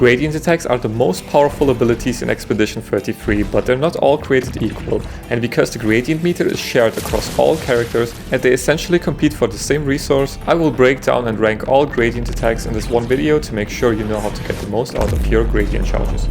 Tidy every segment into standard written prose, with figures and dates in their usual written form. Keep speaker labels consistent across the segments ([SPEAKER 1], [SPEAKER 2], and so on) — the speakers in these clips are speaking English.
[SPEAKER 1] Gradient attacks are the most powerful abilities in Expedition 33, but they're not all created equal, and because the gradient meter is shared across all characters and they essentially compete for the same resource, I will break down and rank all gradient attacks in this one video to make sure you know how to get the most out of your gradient charges.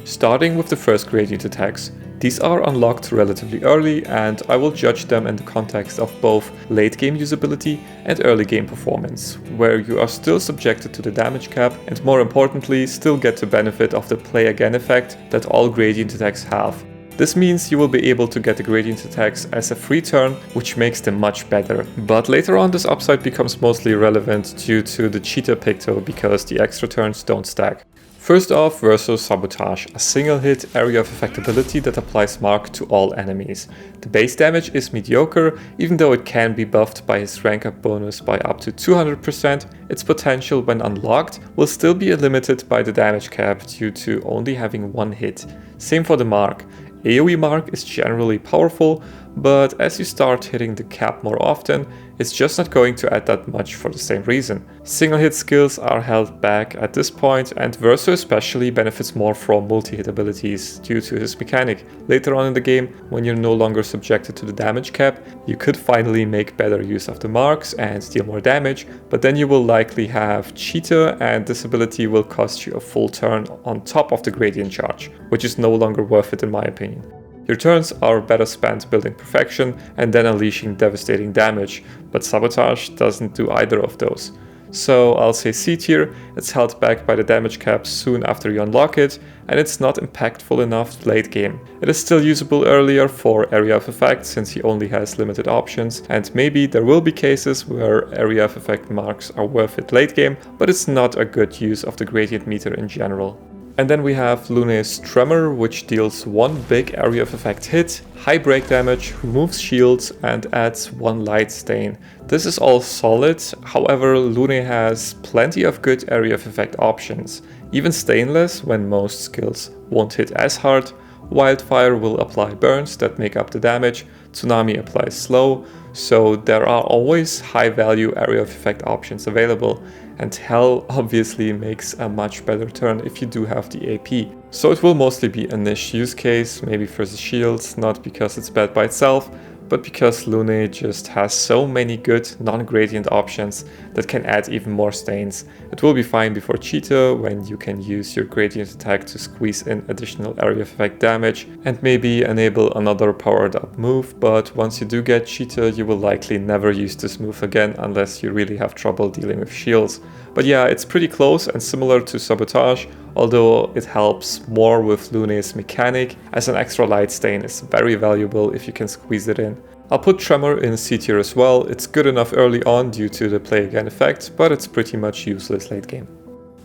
[SPEAKER 1] Starting with the first gradient attacks. These are unlocked relatively early, and I will judge them in the context of both late game usability and early game performance, where you are still subjected to the damage cap and, more importantly, still get the benefit of the play again effect that all gradient attacks have. This means you will be able to get the gradient attacks as a free turn, which makes them much better. But later on this upside becomes mostly relevant due to the cheater picto because the extra turns don't stack. First off, Verso Sabotage, a single hit area of effect ability that applies mark to all enemies. The base damage is mediocre, even though it can be buffed by his rank up bonus by up to 200%, its potential when unlocked will still be limited by the damage cap due to only having one hit. Same for the mark. AoE mark is generally powerful, but as you start hitting the cap more often, it's just not going to add that much for the same reason. Single hit skills are held back at this point, and Verso especially benefits more from multi-hit abilities due to his mechanic. Later on in the game, when you're no longer subjected to the damage cap, you could finally make better use of the marks and deal more damage, but then you will likely have Cheetah, and this ability will cost you a full turn on top of the gradient charge, which is no longer worth it in my opinion. Your turns are better spent building perfection and then unleashing devastating damage, but Sabotage doesn't do either of those. So I'll say C tier, it's held back by the damage cap soon after you unlock it, and it's not impactful enough late game. It is still usable earlier for area of effect since he only has limited options, and maybe there will be cases where area of effect marks are worth it late game, but it's not a good use of the gradient meter in general. And then we have Lune's Tremor, which deals one big area of effect hit, high break damage, removes shields, and adds one light stain. This is all solid, however Lune has plenty of good area of effect options. Even Stainless, when most skills won't hit as hard, Wildfire will apply burns that make up the damage, Tsunami applies slow, so there are always high value area of effect options available, and Hell obviously makes a much better turn if you do have the AP. So it will mostly be a niche use case, maybe for the shields, not because it's bad by itself, but because Lune just has so many good non-gradient options that can add even more stains. It will be fine before Cheetah, when you can use your gradient attack to squeeze in additional area of effect damage and maybe enable another powered up move, but once you do get Cheetah you will likely never use this move again unless you really have trouble dealing with shields. But yeah, it's pretty close and similar to Sabotage, although it helps more with Lune's mechanic, as an extra light stain is very valuable if you can squeeze it in. I'll put Tremor in C tier as well. It's good enough early on due to the play again effect, but it's pretty much useless late game.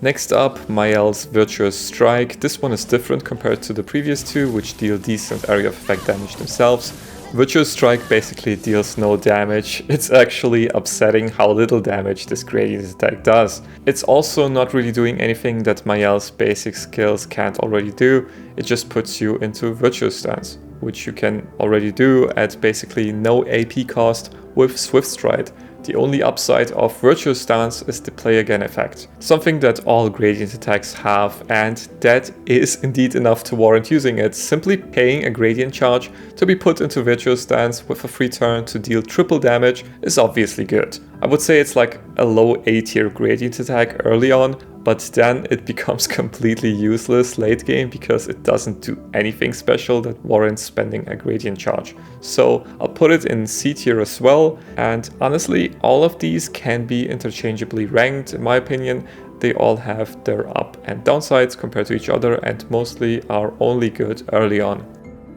[SPEAKER 1] Next up, Mael's Virtuous Strike. This one is different compared to the previous two, which deal decent area of effect damage themselves. Virtuous Strike basically deals no damage. It's actually upsetting how little damage this gradient attack does. It's also not really doing anything that Mael's basic skills can't already do. It just puts you into Virtuous stance, which you can already do at basically no AP cost with Swift Stride. The only upside of Virtuous Stance is the play again effect, something that all gradient attacks have, and that is indeed enough to warrant using it. Simply paying a gradient charge to be put into Virtuous Stance with a free turn to deal triple damage is obviously good. I would say it's like a low A tier gradient attack early on, but then it becomes completely useless late game because it doesn't do anything special that warrants spending a gradient charge. So I'll put it in C tier as well, and honestly all of these can be interchangeably ranked in my opinion. They all have their up and downsides compared to each other and mostly are only good early on.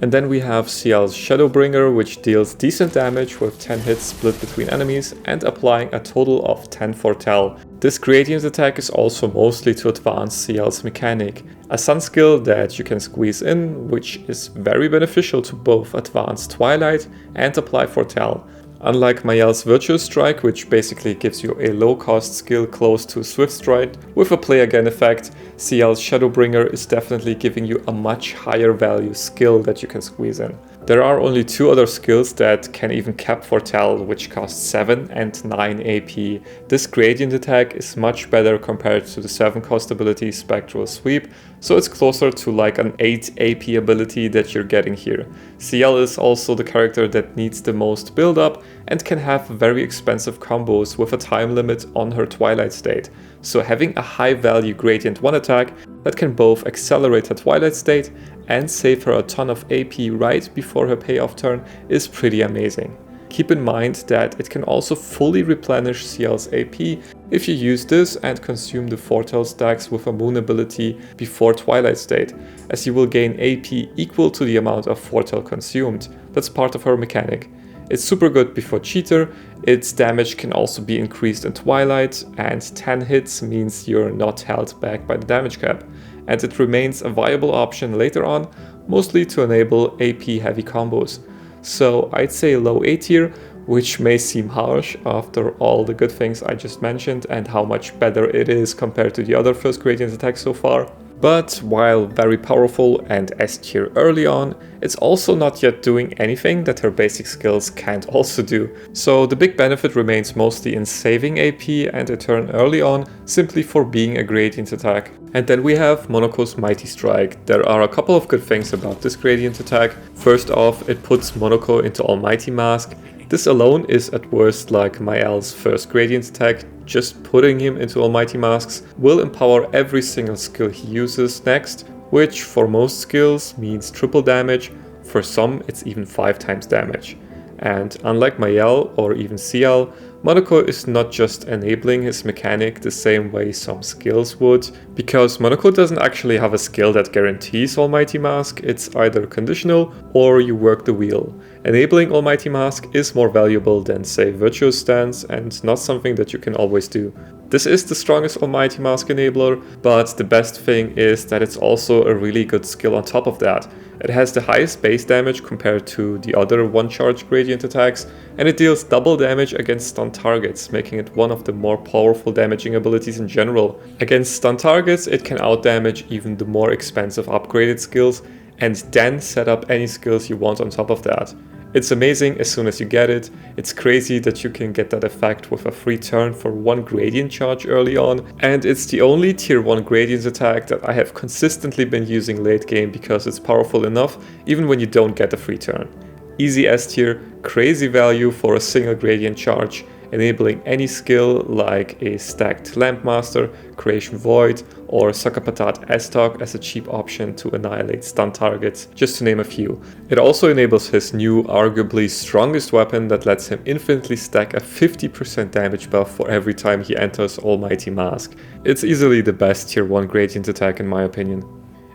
[SPEAKER 1] And then we have CL's Shadowbringer, which deals decent damage with 10 hits split between enemies and applying a total of 10 foretell. This gradient attack is also mostly to advance CL's mechanic, a sun skill that you can squeeze in, which is very beneficial to both advance Twilight and apply foretell. Unlike Mael's Virtuous Strike, which basically gives you a low-cost skill close to Swift Stride with a play again effect, CL's Shadowbringer is definitely giving you a much higher value skill that you can squeeze in. There are only 2 other skills that can even cap Fortell, which cost 7 and 9 AP. This gradient attack is much better compared to the 7 cost ability Spectral Sweep, so it's closer to like an 8 AP ability that you're getting here. CL is also the character that needs the most build up and can have very expensive combos with a time limit on her Twilight state. So having a high value gradient 1 attack that can both accelerate her Twilight state and save her a ton of AP right before her payoff turn is pretty amazing. Keep in mind that it can also fully replenish CL's AP if you use this and consume the Fortell stacks with a moon ability before Twilight state, as you will gain AP equal to the amount of Fortell consumed. That's part of her mechanic. It's super good before Cheater, its damage can also be increased in Twilight, and 10 hits means you're not held back by the damage cap. And it remains a viable option later on, mostly to enable AP heavy combos. So I'd say low A tier, which may seem harsh after all the good things I just mentioned and how much better it is compared to the other first gradient attacks so far. But while very powerful and S tier early on, it's also not yet doing anything that her basic skills can't also do. So the big benefit remains mostly in saving AP and a turn early on, simply for being a gradient attack. And then we have Monaco's Mighty Strike. There are a couple of good things about this gradient attack. First off, it puts Monaco into Almighty Mask. This alone is at worst like Mael's first gradient attack. Just putting him into Almighty Masks will empower every single skill he uses next, which for most skills means triple damage, for some it's even 5 times damage. And unlike Mael or even CL, Monaco is not just enabling his mechanic the same way some skills would, because Monaco doesn't actually have a skill that guarantees Almighty Mask, it's either conditional or you work the wheel. Enabling Almighty Mask is more valuable than, say, Virtuous Stance, and not something that you can always do. This is the strongest Almighty Mask enabler, but the best thing is that it's also a really good skill on top of that. It has the highest base damage compared to the other one-charge gradient attacks, and it deals double damage against stun targets, making it one of the more powerful damaging abilities in general. Against stun targets, it can outdamage even the more expensive upgraded skills, and then set up any skills you want on top of that. It's amazing as soon as you get it. It's crazy that you can get that effect with a free turn for 1 gradient charge early on, and it's the only tier 1 gradient attack that I have consistently been using late game because it's powerful enough even when you don't get a free turn. Easy S tier, crazy value for a single gradient charge, enabling any skill like a stacked Lampmaster, Creation Void, or Sakapatat S-Talk as a cheap option to annihilate stun targets, just to name a few. It also enables his new, arguably strongest weapon that lets him infinitely stack a 50% damage buff for every time he enters Almighty Mask. It's easily the best tier 1 gradient attack in my opinion.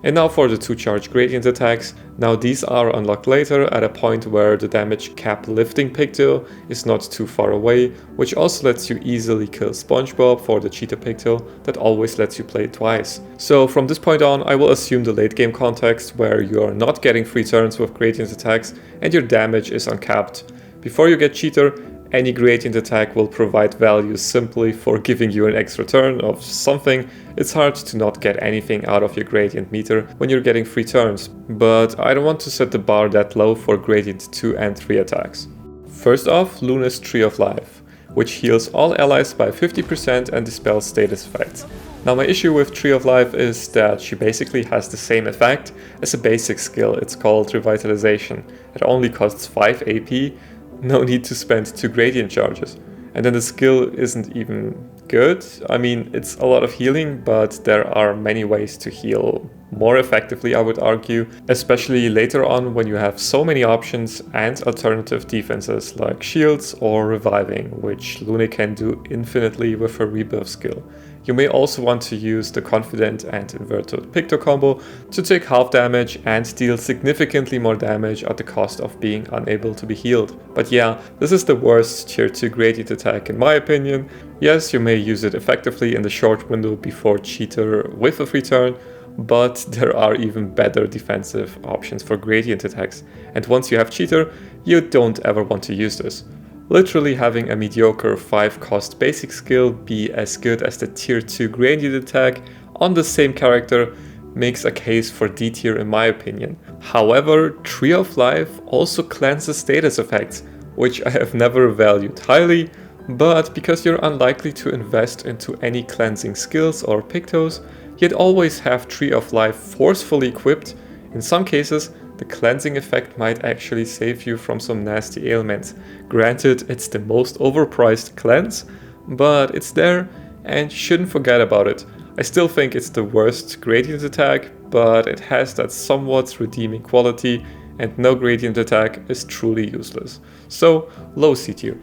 [SPEAKER 1] And now for the 2-charge gradient attacks. Now these are unlocked later at a point where the damage cap lifting pigtail is not too far away, which also lets you easily kill SpongeBob for the cheetah pigtail that always lets you play it twice. So from this point on, I will assume the late game context where you are not getting free turns with gradient attacks and your damage is uncapped. Before you get cheater, any gradient attack will provide value simply for giving you an extra turn of something. It's hard to not get anything out of your gradient meter when you're getting free turns, but I don't want to set the bar that low for gradient 2 and 3 attacks. First off, Luna's Tree of Life, which heals all allies by 50% and dispels status effects. Now my issue with Tree of Life is that she basically has the same effect as a basic skill. It's called Revitalization. It only costs 5 AP, no need to spend 2 gradient charges. And then the skill isn't even good. I mean, it's a lot of healing, but there are many ways to heal more effectively, I would argue, especially later on when you have so many options and alternative defenses like shields or reviving, which Luna can do infinitely with her rebirth skill. You may also want to use the Confident and Inverted Picto combo to take half damage and deal significantly more damage at the cost of being unable to be healed. But yeah, this is the worst tier 2 gradient attack in my opinion. Yes, you may use it effectively in the short window before cheater with a free turn, but there are even better defensive options for gradient attacks. And once you have cheater, you don't ever want to use this. Literally having a mediocre 5 cost basic skill be as good as the tier 2 gradient attack on the same character makes a case for D tier in my opinion. However, Tree of Life also cleanses status effects, which I have never valued highly, but because you're unlikely to invest into any cleansing skills or pictos, yet always have Tree of Life forcefully equipped, in some cases the cleansing effect might actually save you from some nasty ailments. Granted, it's the most overpriced cleanse, but it's there and you shouldn't forget about it. I still think it's the worst gradient attack, but it has that somewhat redeeming quality, and no gradient attack is truly useless. So, low C tier.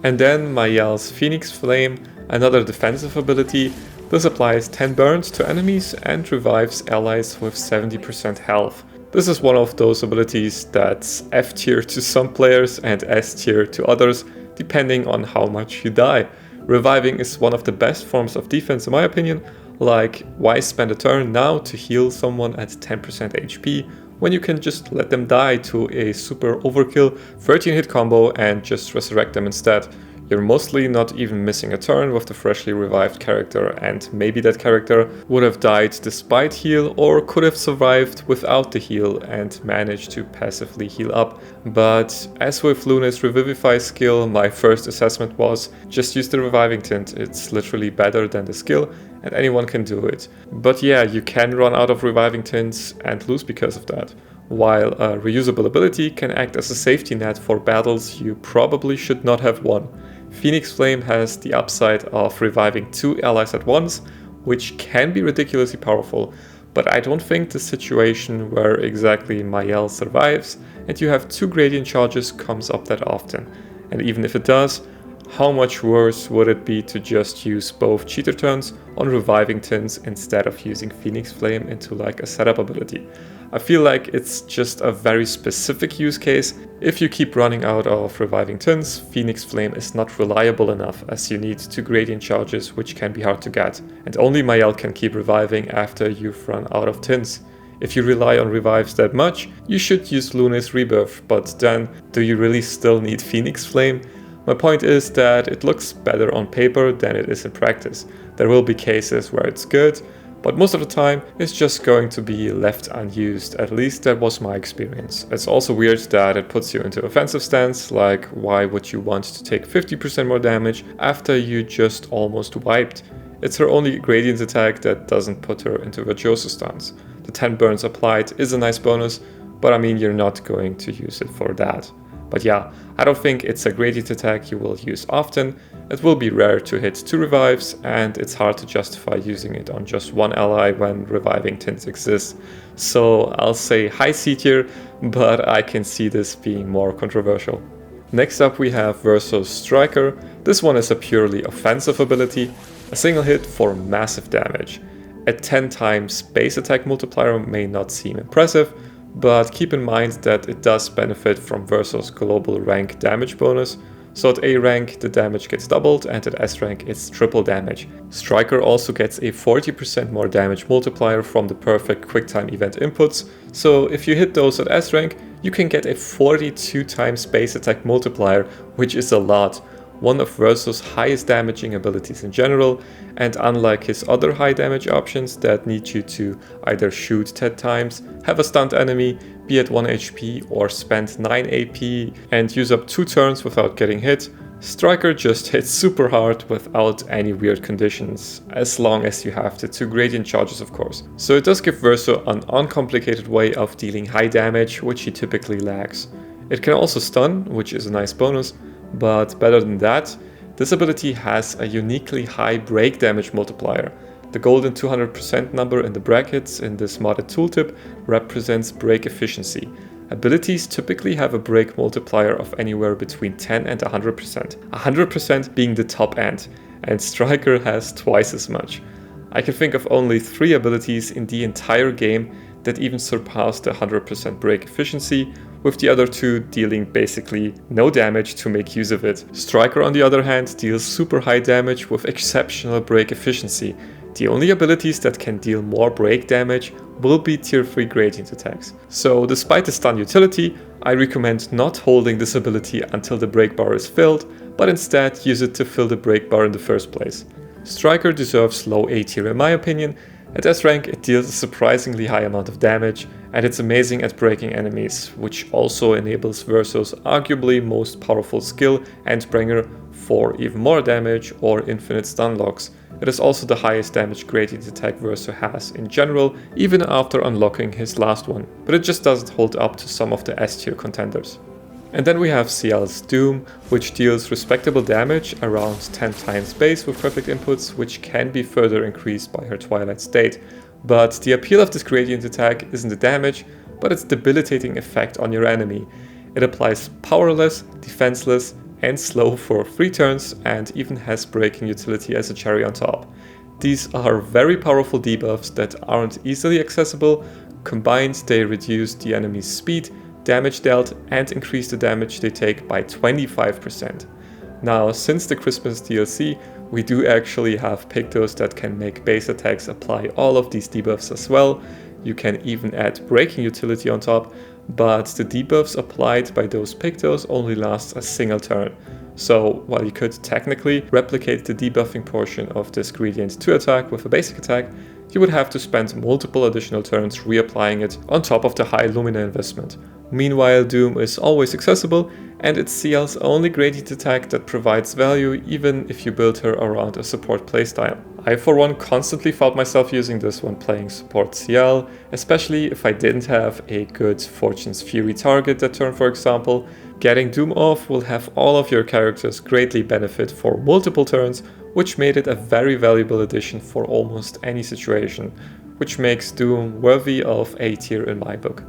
[SPEAKER 1] And then Mayel's Phoenix Flame, another defensive ability. This applies 10 burns to enemies and revives allies with 70% health. This is one of those abilities that's F tier to some players and S tier to others, depending on how much you die. Reviving is one of the best forms of defense in my opinion. Like, why spend a turn now to heal someone at 10% HP when you can just let them die to a super overkill 13 hit combo and just resurrect them instead? You're mostly not even missing a turn with the freshly revived character, and maybe that character would have died despite heal or could have survived without the heal and managed to passively heal up. But as with Luna's Revivify skill, my first assessment was just use the reviving tint. It's literally better than the skill and anyone can do it. But yeah, you can run out of reviving tints and lose because of that. While a reusable ability can act as a safety net for battles you probably should not have won. Phoenix Flame has the upside of reviving 2 allies at once, which can be ridiculously powerful, but I don't think the situation where exactly Mayel survives and you have 2 gradient charges comes up that often. And even if it does, how much worse would it be to just use both cheater turns on reviving tints instead of using Phoenix Flame into like a setup ability? I feel like it's just a very specific use case. If you keep running out of reviving tints, Phoenix Flame is not reliable enough as you need 2 gradient charges, which can be hard to get. And only Mayel can keep reviving after you've run out of tints. If you rely on revives that much, you should use Luna's Rebirth, but then do you really still need Phoenix Flame? My point is that it looks better on paper than it is in practice. There will be cases where it's good, but most of the time it's just going to be left unused. At least that was my experience. It's also weird that it puts you into offensive stance, like why would you want to take 50% more damage after you just almost wiped? It's her only gradient attack that doesn't put her into virtuoso stance. The 10 burns applied is a nice bonus, but I mean you're not going to use it for that. But yeah, I don't think it's a gradient attack you will use often. It will be rare to hit 2 revives, and it's hard to justify using it on just 1 ally when reviving tints exist. So I'll say high C tier, but I can see this being more controversial. Next up we have Versus Striker. This one is a purely offensive ability, a single hit for massive damage. At 10 times base attack multiplier may not seem impressive, but keep in mind that it does benefit from Versus global rank damage bonus, so at A rank the damage gets doubled and at S rank it's triple damage. Striker also gets a 40% more damage multiplier from the perfect quicktime event inputs, so if you hit those at S rank you can get a 42 times base attack multiplier, which is a lot. One of Versus' highest damaging abilities in general, and unlike his other high damage options that need you to either shoot 10 times, have a stunned enemy, be at 1 HP or spend 9 AP and use up 2 turns without getting hit, Striker just hits super hard without any weird conditions, as long as you have the 2 gradient charges of course. So it does give Verso an uncomplicated way of dealing high damage, which he typically lacks. It can also stun, which is a nice bonus, but better than that, this ability has a uniquely high break damage multiplier. The golden 200% number in the brackets in this modded tooltip represents break efficiency. Abilities typically have a break multiplier of anywhere between 10 and 100%, 100% being the top end, and Striker has twice as much. I can think of only 3 abilities in the entire game that even surpassed the 100% break efficiency, with the other 2 dealing basically no damage to make use of it. Striker on the other hand deals super high damage with exceptional break efficiency. The only abilities that can deal more break damage will be tier 3 gradient attacks. So despite the stun utility, I recommend not holding this ability until the break bar is filled, but instead use it to fill the break bar in the first place. Striker deserves low A tier in my opinion, At S rank it deals a surprisingly high amount of damage, and it's amazing at breaking enemies, which also enables Verso's arguably most powerful skill, Endbringer, for even more damage or infinite stun locks. It is also the highest damage gradient attack Verso has in general, even after unlocking his last one, but it just doesn't hold up to some of the S tier contenders. And then we have CL's Doom, which deals respectable damage, around 10 times base with perfect inputs, which can be further increased by her Twilight state. But the appeal of this gradient attack isn't the damage, but its debilitating effect on your enemy. It applies powerless, defenseless, and slow for 3 turns, and even has breaking utility as a cherry on top. These are very powerful debuffs that aren't easily accessible. Combined, they reduce the enemy's speed, damage dealt, and increase the damage they take by 25%. Now, since the Christmas DLC, we do actually have Pictos that can make base attacks apply all of these debuffs as well. You can even add breaking utility on top, but the debuffs applied by those Pictos only last a single turn. So while you could technically replicate the debuffing portion of this gradient to attack with a basic attack, you would have to spend multiple additional turns reapplying it on top of the high Lumina investment. Meanwhile, Doom is always accessible, and it's CL's only gradient attack that provides value even if you build her around a support playstyle. I for one constantly found myself using this when playing support CL, especially if I didn't have a good Fortune's Fury target that turn, for example. Getting Doom off will have all of your characters greatly benefit for multiple turns, which made it a very valuable addition for almost any situation, which makes Doom worthy of A tier in my book.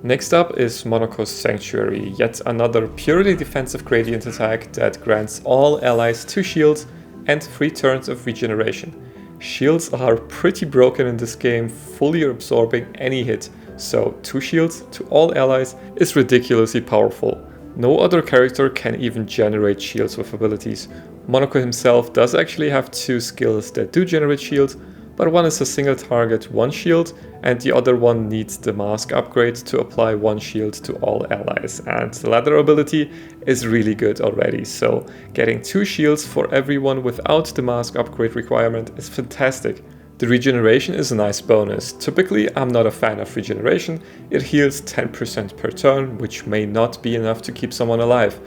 [SPEAKER 1] Next up is Monaco's Sanctuary, yet another purely defensive gradient attack that grants all allies 2 shields and 3 turns of regeneration. Shields are pretty broken in this game, fully absorbing any hit, so 2 shields to all allies is ridiculously powerful. No other character can even generate shields with abilities. Monaco himself does actually have 2 skills that do generate shields, but one is a single target 1 shield, and the other one needs the mask upgrade to apply 1 shield to all allies, and the latter ability is really good already, so getting 2 shields for everyone without the mask upgrade requirement is fantastic. The regeneration is a nice bonus. Typically I'm not a fan of regeneration, it heals 10% per turn, which may not be enough to keep someone alive,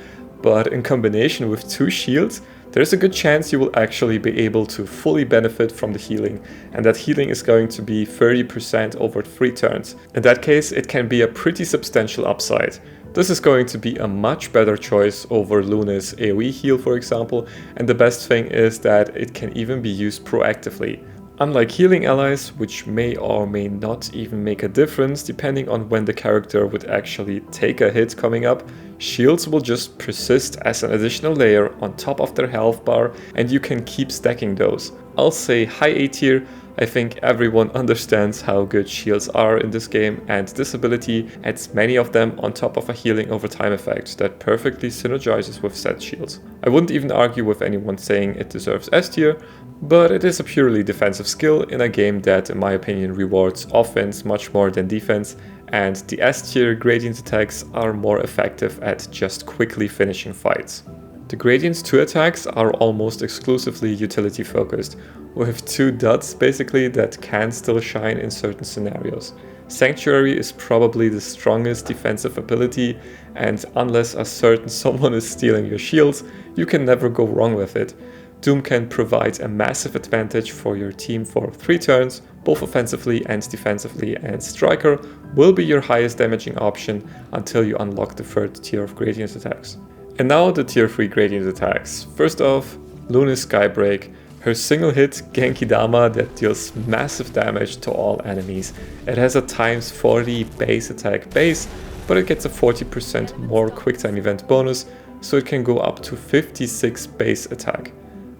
[SPEAKER 1] but in combination with 2 shields, there's a good chance you will actually be able to fully benefit from the healing, and that healing is going to be 30% over 3 turns. In that case, it can be a pretty substantial upside. This is going to be a much better choice over Luna's AoE heal, for example, and the best thing is that it can even be used proactively. Unlike healing allies, which may or may not even make a difference depending on when the character would actually take a hit coming up, shields will just persist as an additional layer on top of their health bar, and you can keep stacking those. I'll say high A tier. I think everyone understands how good shields are in this game, and this ability adds many of them on top of a healing over time effect that perfectly synergizes with said shields. I wouldn't even argue with anyone saying it deserves S tier, but it is a purely defensive skill in a game that, in my opinion, rewards offense much more than defense, and the S tier gradient attacks are more effective at just quickly finishing fights. The gradients to attacks are almost exclusively utility focused, with 2 duds basically that can still shine in certain scenarios. Sanctuary is probably the strongest defensive ability, and unless a certain someone is stealing your shields, you can never go wrong with it. Doom can provide a massive advantage for your team for 3 turns, both offensively and defensively, and Striker will be your highest damaging option until you unlock the 3rd tier of gradient attacks. And now the tier 3 gradient attacks. First off, Luna's Skybreak, her single hit Genki-Dama that deals massive damage to all enemies. It has a times 40 base attack base, but it gets a 40% more quicktime event bonus, so it can go up to 56 base attack,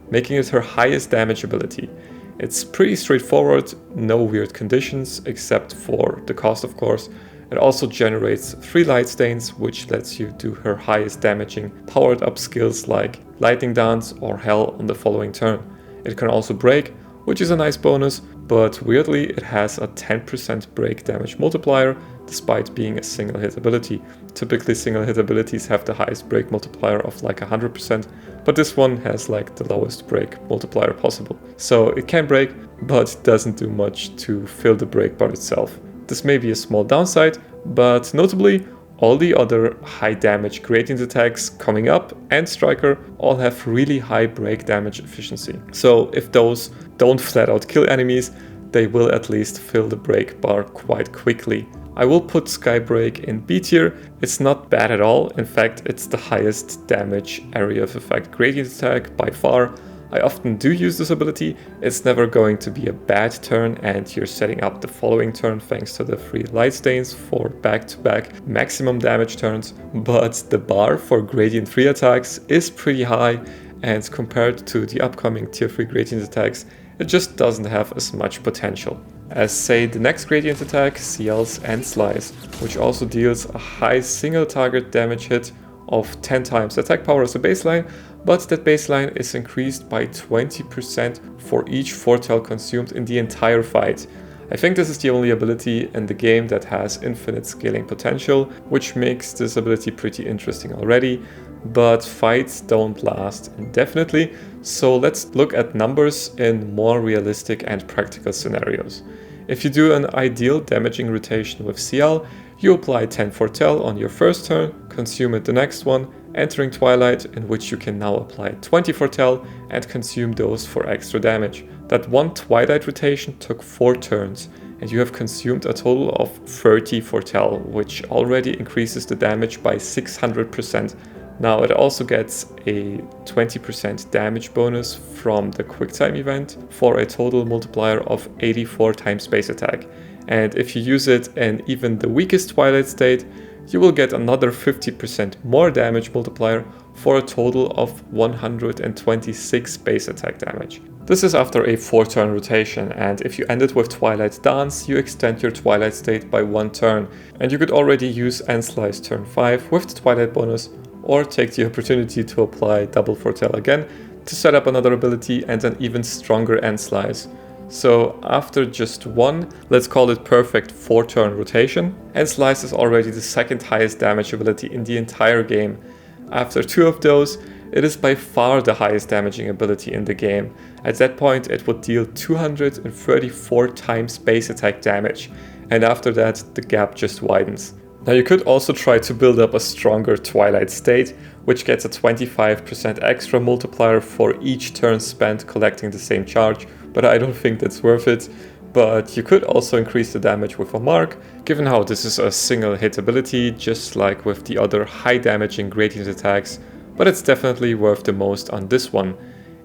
[SPEAKER 1] making it her highest damage ability. It's pretty straightforward, no weird conditions, except for the cost of course. It also generates 3 light stains, which lets you do her highest damaging powered up skills like Lightning Dance or Hell on the following turn. It can also break, which is a nice bonus, but weirdly it has a 10% break damage multiplier despite being a single hit ability. Typically single hit abilities have the highest break multiplier of like 100%, but this one has like the lowest break multiplier possible. So it can break, but doesn't do much to fill the break bar itself. This may be a small downside, but notably all the other high damage gradient attacks coming up and Striker all have really high break damage efficiency. So if those don't flat out kill enemies, they will at least fill the break bar quite quickly. I will put Skybreak in B tier. It's not bad at all. In fact, it's the highest damage area of effect gradient attack by far. I often do use this ability. It's never going to be a bad turn, and you're setting up the following turn thanks to the free light stains for back-to-back maximum damage turns. But the bar for gradient 3 attacks is pretty high, and compared to the upcoming tier 3 gradient attacks, it just doesn't have as much potential as, say, the next gradient attack, CL's End Slice, which also deals a high single target damage hit of 10 times attack power as a baseline, but that baseline is increased by 20% for each foretell consumed in the entire fight. I think this is the only ability in the game that has infinite scaling potential, which makes this ability pretty interesting already, but fights don't last indefinitely, so let's look at numbers in more realistic and practical scenarios. If you do an ideal damaging rotation with CL, you apply 10 foretell on your first turn, consume it the next one, entering Twilight, in which you can now apply 20 foretell and consume those for extra damage. That one Twilight rotation took 4 turns, and you have consumed a total of 30 foretell, which already increases the damage by 600%. Now it also gets a 20% damage bonus from the QuickTime event for a total multiplier of 84 times base attack. And if you use it in even the weakest Twilight state, you will get another 50% more damage multiplier for a total of 126 base attack damage. This is after a 4-turn rotation, and if you end it with Twilight Dance, you extend your Twilight state by 1 turn, and you could already use End Slice turn 5 with the Twilight bonus, or take the opportunity to apply double foretell again to set up another ability and an even stronger End Slice. So after just one, let's call it perfect 4-turn rotation, End Slice is already the second highest damage ability in the entire game. After 2 of those, it is by far the highest damaging ability in the game. At that point it would deal 234 times base attack damage, and after that the gap just widens. Now you could also try to build up a stronger Twilight state, which gets a 25% extra multiplier for each turn spent collecting the same charge, but I don't think that's worth it. But you could also increase the damage with a mark, given how this is a single hit ability, just like with the other high damaging gradient attacks, but it's definitely worth the most on this one.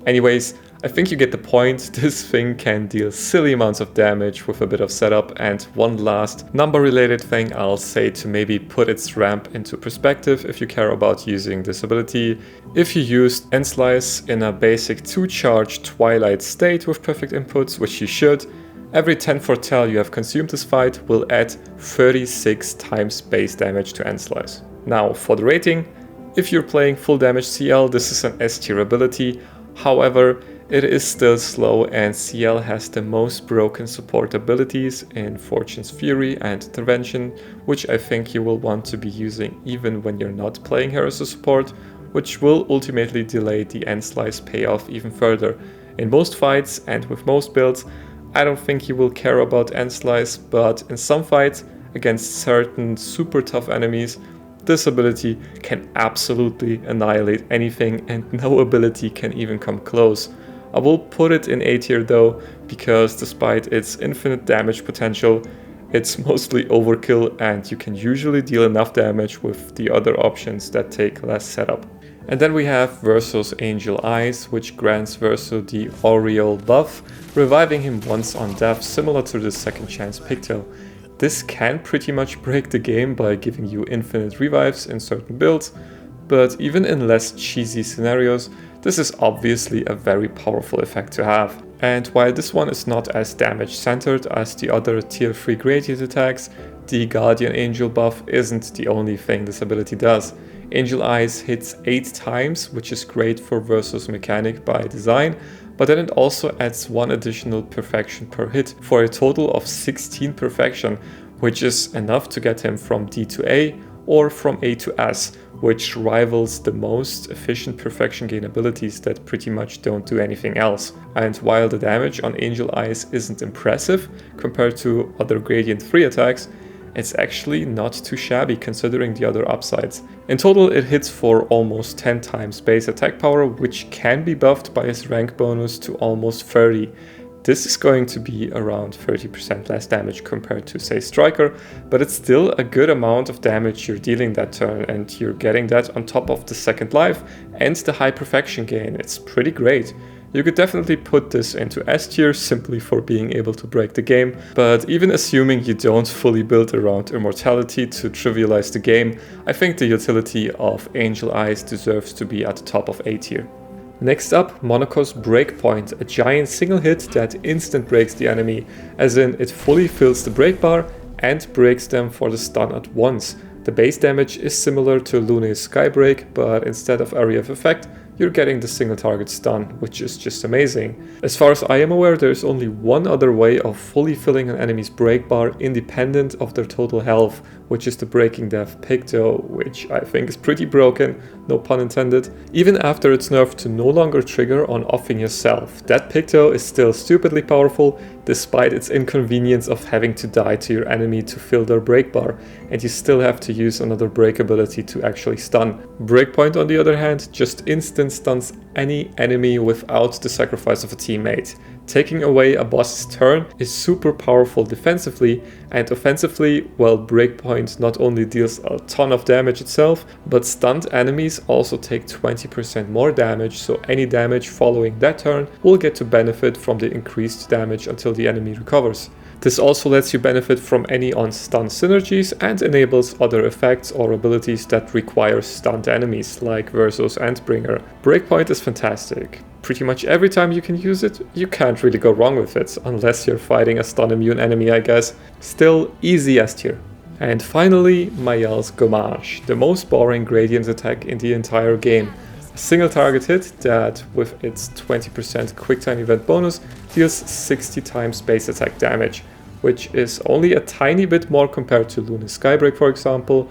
[SPEAKER 1] Anyways, I think you get the point. This thing can deal silly amounts of damage with a bit of setup, and one last number related thing I'll say to maybe put its ramp into perspective if you care about using this ability. If you used End Slice in a basic 2-charge Twilight state with perfect inputs, which you should, every 10 foretell you have consumed this fight will add 36 times base damage to End Slice. Now for the rating, if you're playing full damage CL, this is an S tier ability. However, it is still slow, and CL has the most broken support abilities in Fortune's Fury and Intervention, which I think you will want to be using even when you're not playing her as a support, which will ultimately delay the End Slice payoff even further. In most fights and with most builds, I don't think you will care about End Slice, but in some fights against certain super tough enemies, this ability can absolutely annihilate anything, and no ability can even come close. I will put it in A tier though, because despite its infinite damage potential, it's mostly overkill and you can usually deal enough damage with the other options that take less setup. And then we have Verso's Angel Eyes, which grants Verso the Aureole buff, reviving him once on death, similar to the Second Chance Pigtail. This can pretty much break the game by giving you infinite revives in certain builds, but even in less cheesy scenarios, this is obviously a very powerful effect to have. And while this one is not as damage centered as the other tier 3 gradient attacks, the Guardian Angel buff isn't the only thing this ability does. Angel Eyes hits 8 times, which is great for Verso's mechanic by design, but then it also adds 1 additional perfection per hit for a total of 16 perfection, which is enough to get him from D to A or from A to S, which rivals the most efficient perfection gain abilities that pretty much don't do anything else. And while the damage on Angel Eyes isn't impressive compared to other Gradient 3 attacks, it's actually not too shabby considering the other upsides. In total, it hits for almost 10 times base attack power, which can be buffed by his rank bonus to almost 30. This is going to be around 30% less damage compared to, say, Striker, but it's still a good amount of damage you're dealing that turn, and you're getting that on top of the second life and the high perfection gain. It's pretty great. You could definitely put this into S tier simply for being able to break the game, but even assuming you don't fully build around immortality to trivialize the game, I think the utility of Angel Eyes deserves to be at the top of A tier. Next up, Monaco's Breakpoint, a giant single hit that instant breaks the enemy, as in it fully fills the break bar and breaks them for the stun at once. The base damage is similar to Lune's Skybreak, but instead of area of effect, you're getting the single target stun, which is just amazing. As far as I am aware, there's only one other way of fully filling an enemy's break bar independent of their total health, which is the Breaking Death Picto, which I think is pretty broken, no pun intended. Even after it's nerfed to no longer trigger on offing yourself, that Picto is still stupidly powerful, despite its inconvenience of having to die to your enemy to fill their break bar, and you still have to use another break ability to actually stun. Breakpoint, on the other hand, just instant stuns any enemy without the sacrifice of a teammate. Taking away a boss's turn is super powerful defensively, and offensively, well, Breakpoint not only deals a ton of damage itself, but stunned enemies also take 20% more damage, so any damage following that turn will get to benefit from the increased damage until the enemy recovers. This also lets you benefit from any on-stun synergies and enables other effects or abilities that require stunned enemies, like Verso's Endbringer. Breakpoint is fantastic. Pretty much every time you can use it, you can't really go wrong with it, unless you're fighting a stun-immune enemy, I guess. Still, easy S tier. And finally, Mayel's Gommage, the most boring gradient attack in the entire game. A single target hit that, with its 20% quick-time event bonus, deals 60 times base attack damage, which is only a tiny bit more compared to Luna's Skybreak, for example.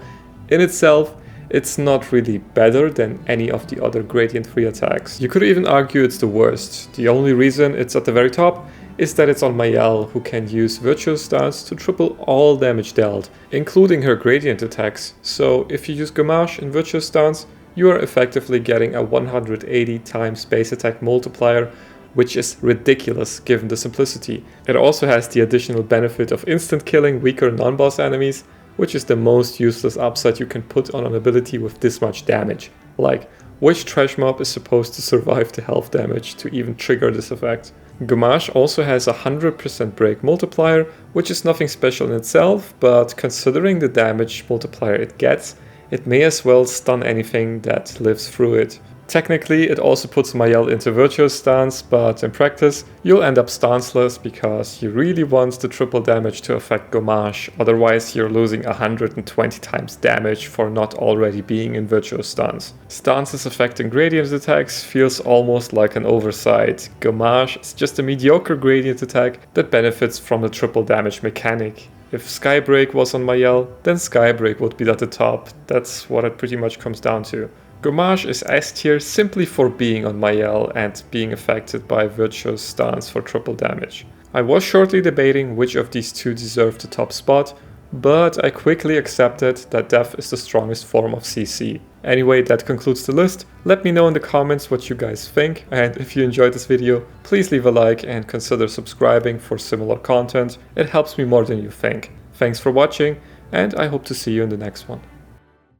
[SPEAKER 1] In itself, it's not really better than any of the other Gradient 3 attacks. You could even argue it's the worst. The only reason it's at the very top is that it's on Mayel, who can use Virtuous Stance to triple all damage dealt, including her Gradient attacks. So if you use Gommage in Virtuous Stance, you are effectively getting a 180 times base attack multiplier, which is ridiculous given the simplicity. It also has the additional benefit of instant killing weaker non-boss enemies, which is the most useless upside you can put on an ability with this much damage. Like, which trash mob is supposed to survive the health damage to even trigger this effect? Gommage also has a 100% break multiplier, which is nothing special in itself, but considering the damage multiplier it gets, it may as well stun anything that lives through it. Technically, it also puts Mayel into Virtuous Stance, but in practice, you'll end up stanceless because you really want the triple damage to affect Gommage, otherwise you're losing 120 times damage for not already being in Virtuous Stance. Stances affecting gradient attacks feels almost like an oversight. Gommage is just a mediocre gradient attack that benefits from the triple damage mechanic. If Skybreak was on Mayel, then Skybreak would be at the top. That's what it pretty much comes down to. Gommage is S tier simply for being on Mayel and being affected by Virtuous Stance for triple damage. I was shortly debating which of these two deserved the top spot, but I quickly accepted that Death is the strongest form of CC. Anyway, that concludes the list. Let me know in the comments what you guys think, and if you enjoyed this video, please leave a like and consider subscribing for similar content. It helps me more than you think. Thanks for watching, and I hope to see you in the next one.